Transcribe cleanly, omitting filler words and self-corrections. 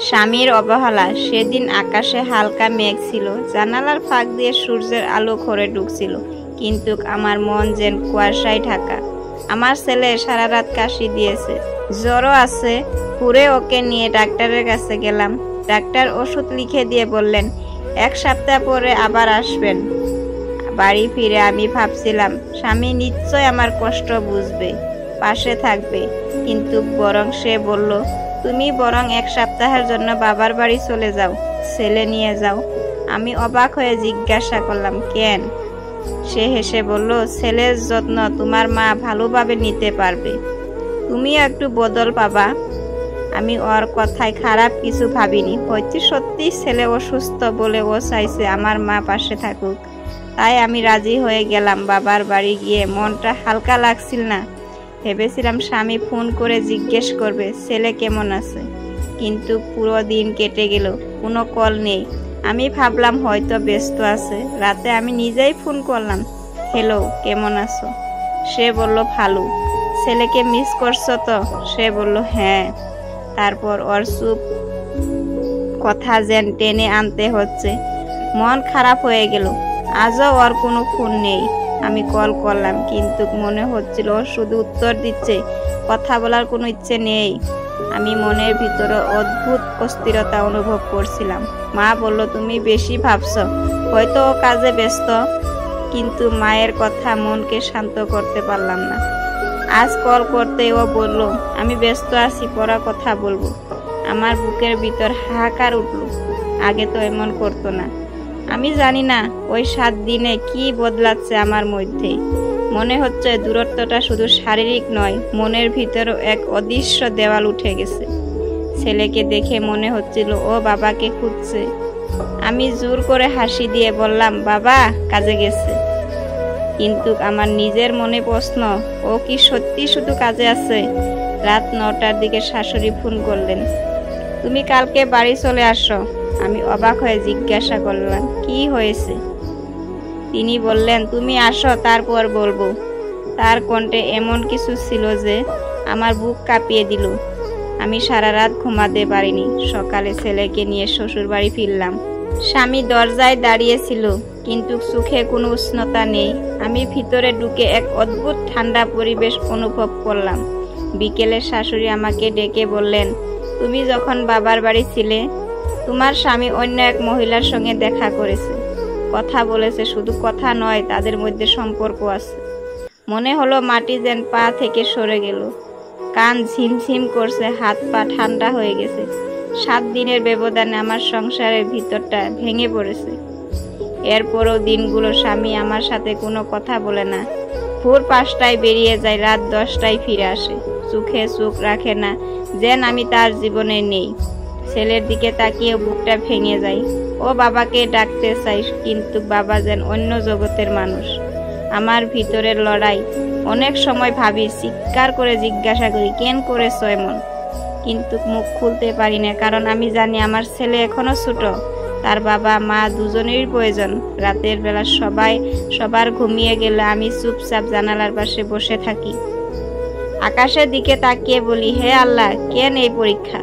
স্বামীর অবহেলা। সেদিন আকাশে হালকা মেঘ ছিল, জানালার ফাঁক দিয়ে সূর্যের আলো ঘরে ঢুকছিল, কিন্তু আমার মন যেন কুয়াশায় ঢাকা। আমার ছেলে সারা রাত কাশি দিয়েছে, জ্বরও আছে। পুরে ওকে নিয়ে ডাক্তারের কাছে গেলাম। ডাক্তার ওষুধ লিখে দিয়ে বললেন 1 সপ্তাহ পরে আবার আসবেন। বাড়ি ফিরে আমি ভাবছিলাম স্বামী নিশ্চয় আমার কষ্ট বুঝবে, পাশে থাকবে, কিন্তু বরং সে বলল তুমি বরং 1 সপ্তাহের জন্য বাবার বাড়ি চলে যাও, ছেলে নিয়ে যাও। আমি অবাক হয়ে জিজ্ঞাসা করলাম কেন? সে হেসে বলল ছেলের যত্ন তোমার মা ভালোভাবে নিতে পারবে, তুমিও একটু বদল পাবা। আমি ওর কথায় খারাপ কিছু ভাবিনি। হয়তো সত্যি ছেলে অসুস্থ বলে ও চাইছে আমার মা পাশে থাকুক, তাই আমি রাজি হয়ে গেলাম। বাবার বাড়ি গিয়ে মনটা হালকা লাগছিল না। ভেবেছিলাম স্বামী ফোন করে জিজ্ঞেস করবে ছেলে কেমন আছে, কিন্তু পুরো দিন কেটে গেল, কোনো কল নেই। আমি ভাবলাম হয়তো ব্যস্ত আছে। রাতে আমি নিজেই ফোন করলাম, হ্যালো কেমন আছো? সে বলল ভালো। ছেলেকে মিস করছো তো? সে বলল হ্যাঁ। তারপর ওর চুপ কথা যেন টেনে আনতে হচ্ছে। মন খারাপ হয়ে গেল। আজও ওর কোনো ফোন নেই। আমি কল করলাম, কিন্তু মনে হচ্ছিল ও শুধু উত্তর দিচ্ছে, কথা বলার কোনো ইচ্ছে নেই। আমি মনের ভিতরে অদ্ভুত অস্থিরতা অনুভব করছিলাম। মা বলল তুমি বেশি ভাবছ, হয়তো ও কাজে ব্যস্ত। কিন্তু মায়ের কথা মনকে শান্ত করতে পারলাম না। আজ কল করতে ও বলল আমি ব্যস্ত আছি, পরে কথা বলবো। আমার বুকের ভিতর হাহাকার উঠল। আগে তো এমন করতো না। আমি জানি না ওই 7 দিনে কি বদলাচ্ছে আমার মধ্যে। মনে হচ্ছে দূরত্বটা শুধু শারীরিক নয়, মনের ভিতরও এক অদৃশ্য দেওয়াল উঠে গেছে। ছেলেকে দেখে মনে হচ্ছিল ও বাবাকে খুঁজছে। আমি জোর করে হাসি দিয়ে বললাম বাবা কাজে গেছে। কিন্তু আমার নিজের মনে প্রশ্ন, ও কি সত্যি শুধু কাজে আছে? রাত 9টার দিকে শাশুড়ি ফোন করলেন, তুমি কালকে বাড়ি চলে আসো। আমি অবাক হয়ে জিজ্ঞাসা করলাম কি হয়েছে? তিনি বললেন তুমি আসো, তারপর বলবো। তার কণ্ঠে এমন কিছু ছিল যে আমার বুক কাঁপিয়ে দিল। আমি সারা রাত ঘুমাতে পারিনি। সকালে ছেলেকে নিয়ে শ্বশুর বাড়ি ফিরলাম। স্বামী দরজায় দাঁড়িয়েছিল, কিন্তু চোখে কোনো উষ্ণতা নেই। আমি ভিতরে ঢুকে এক অদ্ভুত ঠান্ডা পরিবেশ অনুভব করলাম। বিকেলে শাশুড়ি আমাকে ডেকে বললেন তুমি যখন বাবার বাড়ি ছিলে, তোমার স্বামী অন্য এক মহিলার সঙ্গে দেখা করেছে, কথা বলেছে। শুধু কথা নয়, তাদের মধ্যে সম্পর্ক আছে। মনে হলো মাটি যেন পা থেকে সরে গেল। কান ঝিমঝিম করছে, হাত পা ঠান্ডা হয়ে গেছে। 7 দিনের ব্যবধানে আমার সংসারের ভিতরটা ভেঙে পড়েছে। এরপরও দিনগুলো স্বামী আমার সাথে কোনো কথা বলে না। ভোর 5টায় বেরিয়ে যায়, রাত 10টায় ফিরে আসে। চোখে চোখ রাখে না, যেন আমি তার জীবনে নেই। ছেলের দিকে তাকিয়ে বুকটা ভেঙে যায়। ও বাবাকে ডাকতে চাই, কিন্তু বাবা যেন অন্য জগতের মানুষ। আমার ভিতরের লড়াই। অনেক সময় ভাবি, চিৎকার করে জিজ্ঞাসা করি কেন করেছো এমন, কিন্তু মুখ খুলতে পারি না, কারণ আমি জানি আমার ছেলে এখনো ছোট। তার বাবা মা দুজনেরই প্রয়োজন। রাতের বেলা সবার ঘুমিয়ে গেলে আমি চুপচাপ জানালার পাশে বসে থাকি। আকাশের দিকে তাকিয়ে বলি হে আল্লাহ, কেন এই পরীক্ষা?